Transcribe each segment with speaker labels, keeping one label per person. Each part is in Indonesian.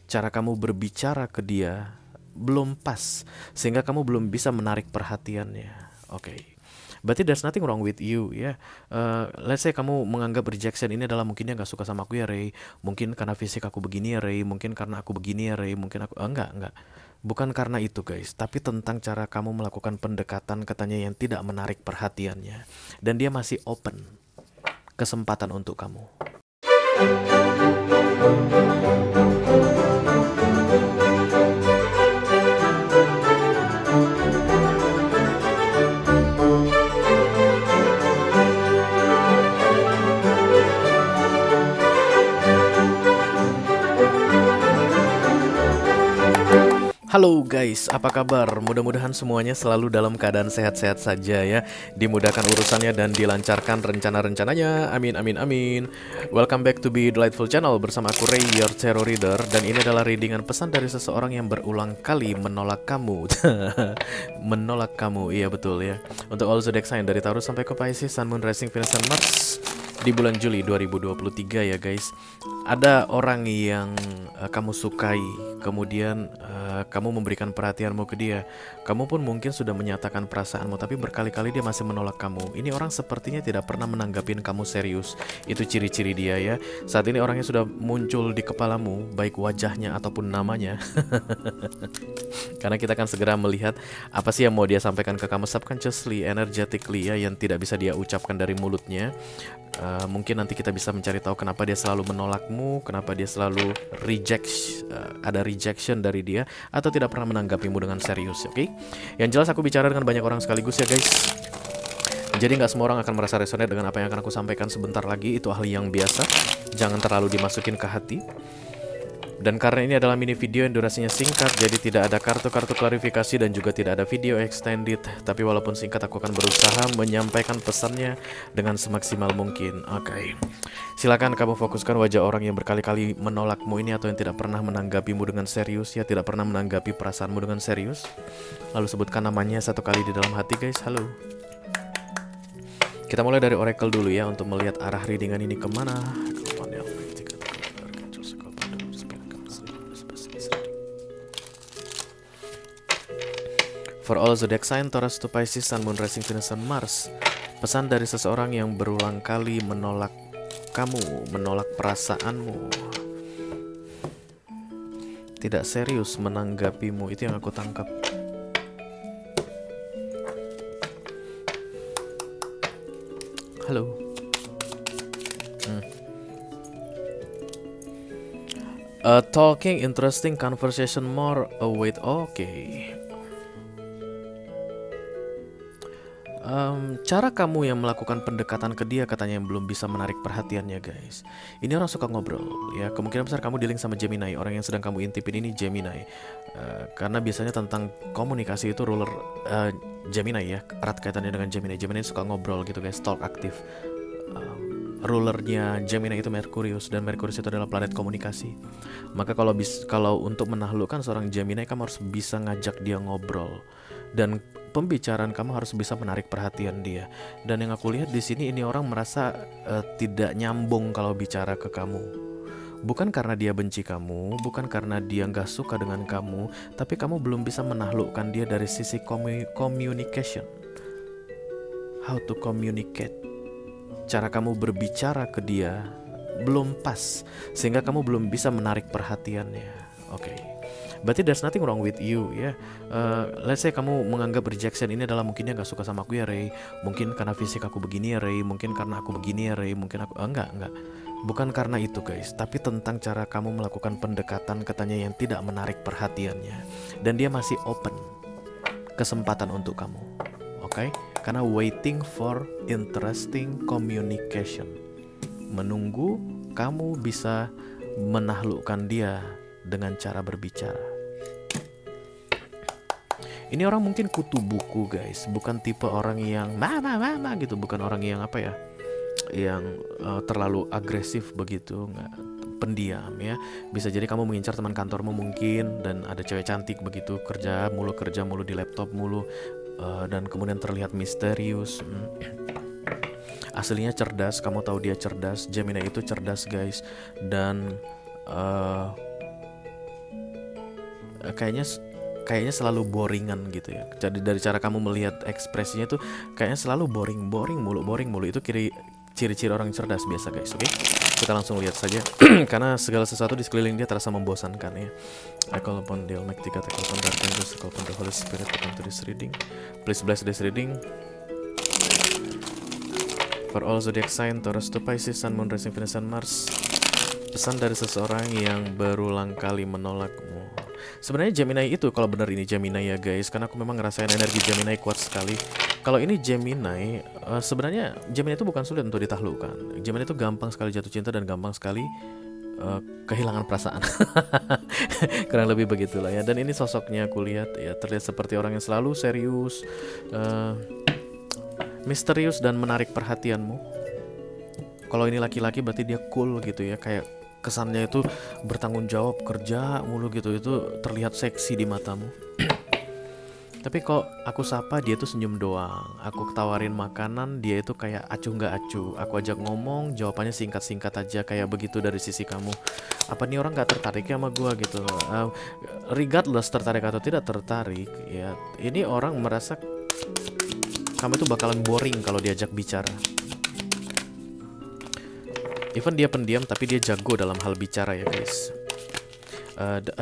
Speaker 1: cara kamu berbicara ke dia belum pas, sehingga kamu belum bisa menarik perhatiannya. Oke. Berarti there's nothing wrong with you ya. Let's say kamu menganggap rejection ini adalah mungkin dia nggak suka sama aku ya Ray, mungkin karena fisik aku begini ya Ray, mungkin karena aku begini ya Ray, mungkin aku enggak. Bukan karena itu guys, tapi tentang cara kamu melakukan pendekatan katanya yang tidak menarik perhatiannya. Dan dia masih open kesempatan untuk kamu. Halo guys, apa kabar? Mudah-mudahan semuanya selalu dalam keadaan sehat-sehat saja ya. Dimudahkan urusannya dan dilancarkan rencana-rencananya. Amin, amin, amin. Welcome back to Be Delightful Channel bersama aku Ray, your tarot reader. Dan ini adalah readingan pesan dari seseorang yang berulang kali menolak kamu. Menolak kamu, iya betul ya. Untuk all zodiac sign dari Taurus sampai ke Pisces, Sun, Moon, Rising, Venus, dan Mars di bulan Juli 2023 ya guys. Ada orang yang kamu sukai, kemudian kamu memberikan perhatianmu ke dia. Kamu pun mungkin sudah menyatakan perasaanmu, tapi berkali-kali dia masih menolak kamu. Ini orang sepertinya tidak pernah menanggapin kamu serius. Itu ciri-ciri dia ya. Saat ini orangnya sudah muncul di kepalamu, baik wajahnya ataupun namanya. Karena kita akan segera melihat apa sih yang mau dia sampaikan ke kamu subconsciously, energetically ya, yang tidak bisa dia ucapkan dari mulutnya. Mungkin nanti kita bisa mencari tahu kenapa dia selalu menolakmu, kenapa dia selalu ada rejection dari dia, atau tidak pernah menanggapimu dengan serius, oke? Yang jelas aku bicara dengan banyak orang sekaligus ya guys. Jadi nggak semua orang akan merasa resonate dengan apa yang akan aku sampaikan sebentar lagi. Itu hal yang biasa, jangan terlalu dimasukin ke hati. Dan karena ini adalah mini video yang durasinya singkat, jadi tidak ada kartu-kartu klarifikasi dan juga tidak ada video extended. Tapi walaupun singkat, aku akan berusaha menyampaikan pesannya dengan semaksimal mungkin. Oke. Silakan kamu fokuskan wajah orang yang berkali-kali menolakmu ini atau yang tidak pernah menanggapimu dengan serius ya, tidak pernah menanggapi perasaanmu dengan serius. Lalu sebutkan namanya satu kali di dalam hati guys. Halo. Kita mulai dari oracle dulu ya untuk melihat arah readingan ini kemana. For all zodiac sign, Taurus to Pisces, Sun, Moon, Rising, Venus, dan Mars. Pesan dari seseorang yang berulang kali menolak kamu, menolak perasaanmu, tidak serius menanggapimu. Itu yang aku tangkap. Halo. Talking, interesting conversation more await. Oke. Cara kamu yang melakukan pendekatan ke dia katanya yang belum bisa menarik perhatiannya guys. Ini orang suka ngobrol ya. Kemungkinan besar kamu dealing sama Gemini. Orang yang sedang kamu intipin ini Gemini. Karena biasanya tentang komunikasi itu ruler Gemini ya. Erat kaitannya dengan Gemini. Gemini suka ngobrol gitu guys. Talk aktif. Rulernya Gemini itu Merkurius, dan Merkurius itu adalah planet komunikasi. Maka kalau untuk menaklukkan seorang Gemini, kamu harus bisa ngajak dia ngobrol, dan pembicaraan kamu harus bisa menarik perhatian dia. Dan yang aku lihat di sini, ini orang merasa tidak nyambung kalau bicara ke kamu. Bukan karena dia benci kamu, bukan karena dia nggak suka dengan kamu, tapi kamu belum bisa menaklukkan dia dari sisi communication. How to communicate. Cara kamu berbicara ke dia belum pas, sehingga kamu belum bisa menarik perhatiannya. Oke. Berarti there's nothing wrong with you ya. Let's say kamu menganggap rejection ini adalah mungkin dia nggak suka sama aku ya Ray, mungkin karena fisik aku begini ya Ray, mungkin karena aku begini ya Ray, mungkin aku enggak. Bukan karena itu guys, tapi tentang cara kamu melakukan pendekatan katanya yang tidak menarik perhatiannya. Dan dia masih open kesempatan untuk kamu. Oke? Karena waiting for interesting communication. Menunggu kamu bisa menaklukkan dia dengan cara berbicara. Ini orang mungkin kutu buku guys, bukan tipe orang yang mama gitu, bukan orang yang apa ya, yang terlalu agresif begitu, nggak, pendiam ya. Bisa jadi kamu mengincar teman kantormu mungkin, dan ada cewek cantik begitu, kerja mulu di laptop mulu, dan kemudian terlihat misterius. Aslinya cerdas, kamu tahu dia cerdas. Gemini itu cerdas guys, dan kayaknya selalu boringan gitu ya. Jadi dari cara kamu melihat ekspresinya tuh kayaknya selalu boring mulu. Itu ciri-ciri orang cerdas biasa guys. Oke, kita langsung lihat saja. Karena segala sesuatu di sekeliling dia terasa membosankan ya. I call upon the Almighty God, I call upon Dark Angels, I call upon the Holy Spirit to come to this reading. Please bless this reading for all zodiac sign, Taurus to Pisces, Sun, Moon, Rising, Venus, and Mars. Pesan dari seseorang yang berulang kali menolakmu. Sebenarnya Gemini itu, kalau benar ini Gemini ya guys, karena aku memang ngerasain energi Gemini kuat sekali. Kalau ini Gemini, sebenarnya Gemini itu bukan sulit untuk ditaklukkan. Gemini itu gampang sekali jatuh cinta dan gampang sekali kehilangan perasaan. Kurang lebih begitulah ya. Dan ini sosoknya aku lihat ya, terlihat seperti orang yang selalu serius, misterius dan menarik perhatianmu. Kalau ini laki-laki berarti dia cool gitu ya, kayak kesannya itu bertanggung jawab, kerja mulu gitu, itu terlihat seksi di matamu. Tapi kok aku sapa dia tuh senyum doang. Aku tawarin makanan, dia itu kayak acuh nggak acuh. Aku ajak ngomong, jawabannya singkat-singkat aja, kayak begitu dari sisi kamu. Apa nih orang nggak tertarik ya sama gua gitu? Regardless tertarik atau tidak tertarik, ya ini orang merasa kamu tuh bakalan boring kalau diajak bicara. Even dia pendiam tapi dia jago dalam hal bicara ya guys.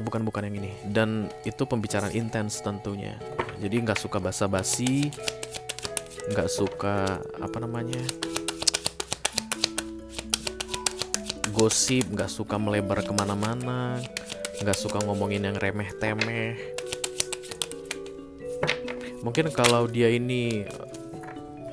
Speaker 1: Bukan yang ini. Dan itu pembicaraan intens tentunya. Jadi nggak suka basa-basi, nggak suka gosip, nggak suka melebar kemana-mana, nggak suka ngomongin yang remeh-temeh. Mungkin kalau dia ini,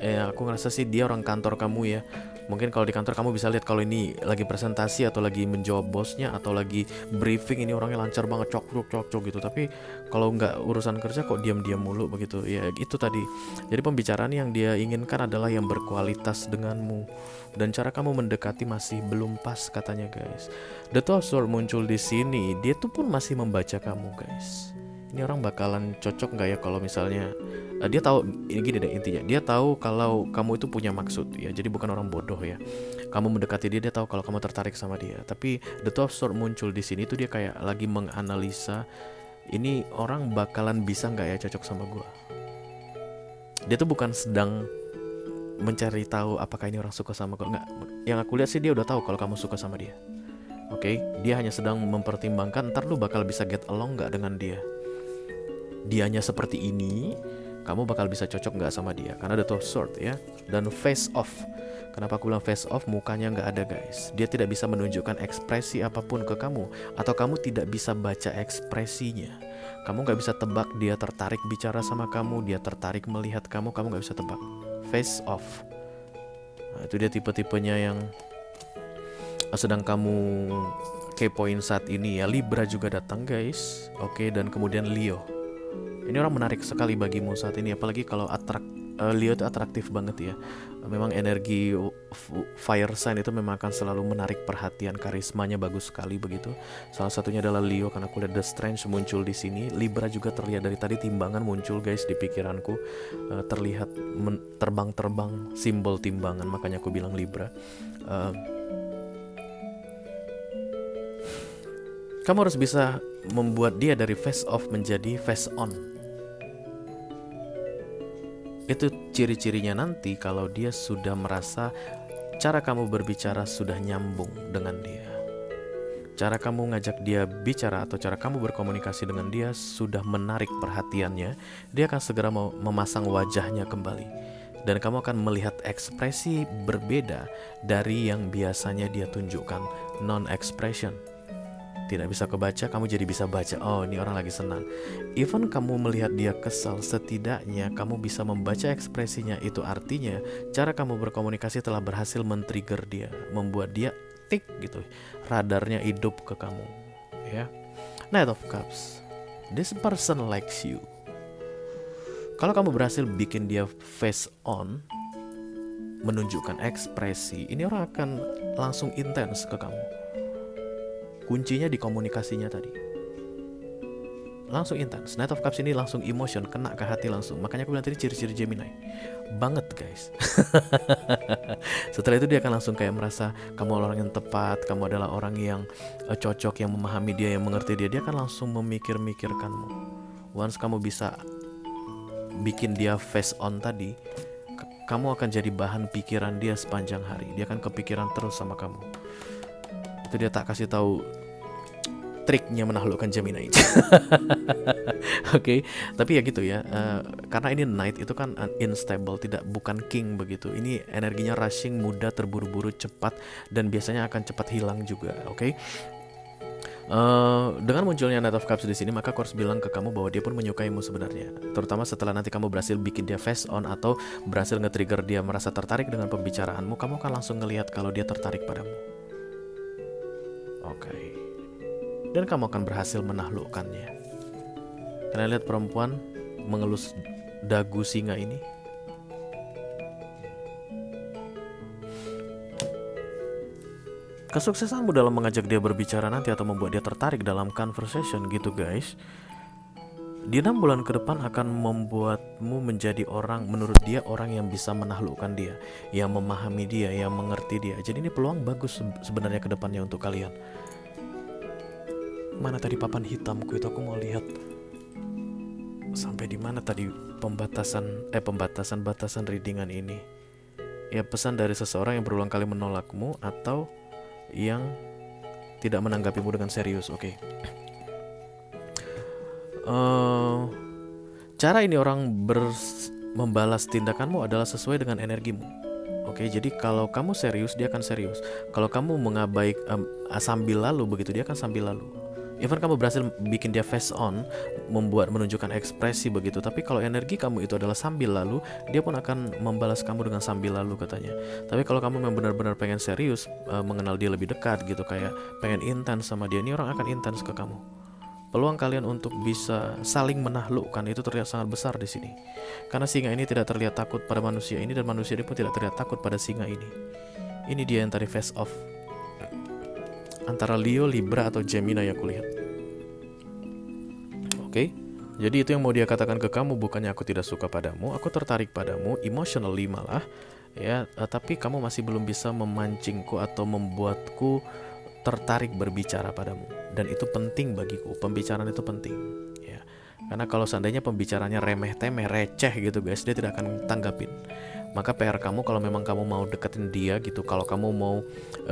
Speaker 1: aku ngerasa sih dia orang kantor kamu ya. Mungkin kalau di kantor kamu bisa lihat kalau ini lagi presentasi atau lagi menjawab bosnya atau lagi briefing, ini orangnya lancar banget, cok gitu. Tapi kalau nggak urusan kerja kok diam-diam mulu begitu. Ya itu tadi. Jadi pembicaraan yang dia inginkan adalah yang berkualitas denganmu. Dan cara kamu mendekati masih belum pas katanya guys. The Two of Swords muncul di sini. Dia tuh pun masih membaca kamu guys. Ini orang bakalan cocok nggak ya kalau misalnya dia tahu, ini gini deh intinya, dia tahu kalau kamu itu punya maksud ya, jadi bukan orang bodoh ya. Kamu mendekati dia tahu kalau kamu tertarik sama dia. Tapi The Two of Swords muncul di sini tuh dia kayak lagi menganalisa, ini orang bakalan bisa nggak ya cocok sama gue. Dia tuh bukan sedang mencari tahu apakah ini orang suka sama gue, nggak. Yang aku lihat sih dia udah tahu kalau kamu suka sama dia. Oke, dia hanya sedang mempertimbangkan ntar lu bakal bisa get along nggak dengan dia. Dianya seperti ini, kamu bakal bisa cocok nggak sama dia? Karena ada Two of Swords ya. Dan face off. Kenapa aku bilang face off? Mukanya nggak ada guys. Dia tidak bisa menunjukkan ekspresi apapun ke kamu, atau kamu tidak bisa baca ekspresinya. Kamu nggak bisa tebak dia tertarik bicara sama kamu, dia tertarik melihat kamu nggak bisa tebak. Face off. Nah, itu dia tipe-tipenya yang sedang kamu kepoin saat ini ya. Libra juga datang guys. Oke, dan kemudian Leo. Ini orang menarik sekali bagimu saat ini, apalagi kalau Leo itu atraktif banget ya. Memang energi fire sign itu memang akan selalu menarik perhatian, karismanya bagus sekali begitu. Salah satunya adalah Leo, karena aku lihat The Strange muncul di sini. Libra juga terlihat dari tadi, timbangan muncul guys di pikiranku. Terlihat terbang-terbang simbol timbangan, makanya aku bilang Libra. Kamu harus bisa membuat dia dari face off menjadi face on. Itu ciri-cirinya nanti kalau dia sudah merasa cara kamu berbicara sudah nyambung dengan dia. Cara kamu ngajak dia bicara atau cara kamu berkomunikasi dengan dia sudah menarik perhatiannya. Dia akan segera memasang wajahnya kembali. Dan kamu akan melihat ekspresi berbeda dari yang biasanya dia tunjukkan, non-expression. Tidak bisa kebaca, kamu jadi bisa baca. Oh, ini orang lagi senang. Even kamu melihat dia kesal, setidaknya kamu bisa membaca ekspresinya. Itu artinya cara kamu berkomunikasi telah berhasil men-trigger dia, membuat dia tik gitu, radarnya hidup ke kamu ya. Knight of Cups. This person likes you. Kalau kamu berhasil bikin dia face on, menunjukkan ekspresi, ini orang akan langsung intens ke kamu. Kuncinya di komunikasinya tadi. langsung intens. Knight of Cups ini langsung emotion, kena ke hati langsung. Makanya aku bilang tadi ciri-ciri Gemini banget guys. Setelah itu dia akan langsung kayak merasa kamu orang yang tepat, kamu adalah orang yang cocok, yang memahami dia, yang mengerti dia. Dia akan langsung memikir-mikirkanmu. Once kamu bisa bikin dia face on tadi, kamu akan jadi bahan pikiran dia sepanjang hari. Dia akan kepikiran terus sama kamu. Itu dia tak kasih tahu triknya menaklukkan Gemini. Oke, tapi ya gitu ya. Karena ini Knight itu kan unstable, bukan King begitu. Ini energinya rushing, mudah, terburu-buru, cepat, dan biasanya akan cepat hilang juga. Oke. Dengan munculnya Knight of Cups di sini, maka aku harus bilang ke kamu bahwa dia pun menyukaimu sebenarnya. Terutama setelah nanti kamu berhasil bikin dia face on atau berhasil nge-trigger dia merasa tertarik dengan pembicaraanmu, kamu akan langsung ngelihat kalau dia tertarik padamu. Oke. Dan kamu akan berhasil menaklukkannya. Kalian lihat perempuan mengelus dagu singa ini? Kesuksesanmu dalam mengajak dia berbicara nanti atau membuat dia tertarik dalam conversation gitu guys, di 6 bulan ke depan akan membuatmu menjadi orang, menurut dia, orang yang bisa menaklukkan dia, yang memahami dia, yang mengerti dia. Jadi ini peluang bagus sebenarnya ke depannya untuk kalian. Mana tadi papan hitamku itu, aku mau lihat sampai di mana tadi pembatasan readingan ini. Ya, pesan dari seseorang yang berulang kali menolakmu atau yang tidak menanggapimu dengan serius. Oke. Cara ini orang membalas tindakanmu adalah sesuai dengan energimu. Oke, jadi kalau kamu serius, dia akan serius. Kalau kamu mengabaikan sambil lalu begitu, dia akan sambil lalu. Even kamu berhasil bikin dia face on, menunjukkan ekspresi begitu, tapi kalau energi kamu itu adalah sambil lalu, dia pun akan membalas kamu dengan sambil lalu katanya. Tapi kalau kamu memang benar-benar pengen serius, mengenal dia lebih dekat gitu, kayak pengen intens sama dia, ini orang akan intens ke kamu. Peluang kalian untuk bisa saling menaklukkan itu terlihat sangat besar di sini. Karena singa ini tidak terlihat takut pada manusia ini, dan manusia ini pun tidak terlihat takut pada singa ini. Ini dia yang tadi face off antara Leo, Libra, atau Gemini aku lihat. Oke, jadi itu yang mau dia katakan ke kamu. Bukannya aku tidak suka padamu, aku tertarik padamu, emotionally malah ya, tapi kamu masih belum bisa memancingku atau membuatku tertarik berbicara padamu. Dan itu penting bagiku, pembicaraan itu penting ya. Karena kalau seandainya pembicaranya remeh-temeh, receh gitu guys, dia tidak akan tanggapin. Maka PR kamu, kalau memang kamu mau deketin dia gitu, kalau kamu mau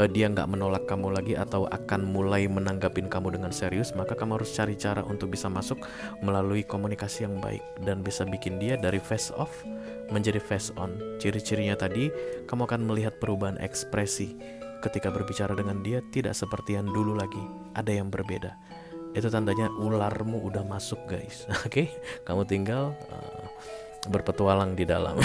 Speaker 1: dia nggak menolak kamu lagi atau akan mulai menanggapin kamu dengan serius, maka kamu harus cari cara untuk bisa masuk melalui komunikasi yang baik dan bisa bikin dia dari face off menjadi face on. Ciri-cirinya tadi, kamu akan melihat perubahan ekspresi ketika berbicara dengan dia, tidak seperti yang dulu lagi, ada yang berbeda. Itu tandanya ularmu udah masuk guys. Oke, kamu tinggal berpetualang di dalam.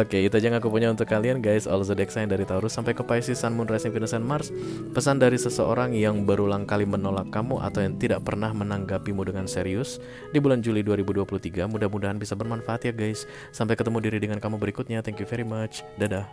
Speaker 1: Oke, itu aja yang aku punya untuk kalian guys. All zodiac sign dari Taurus sampai ke Pisces, Sun, Moon, Rising, Venus, and Mars. Pesan dari seseorang yang berulang kali menolak kamu atau yang tidak pernah menanggapimu dengan serius di bulan Juli 2023. Mudah-mudahan bisa bermanfaat ya guys. Sampai ketemu di readingan kamu berikutnya. Thank you very much. Dadah.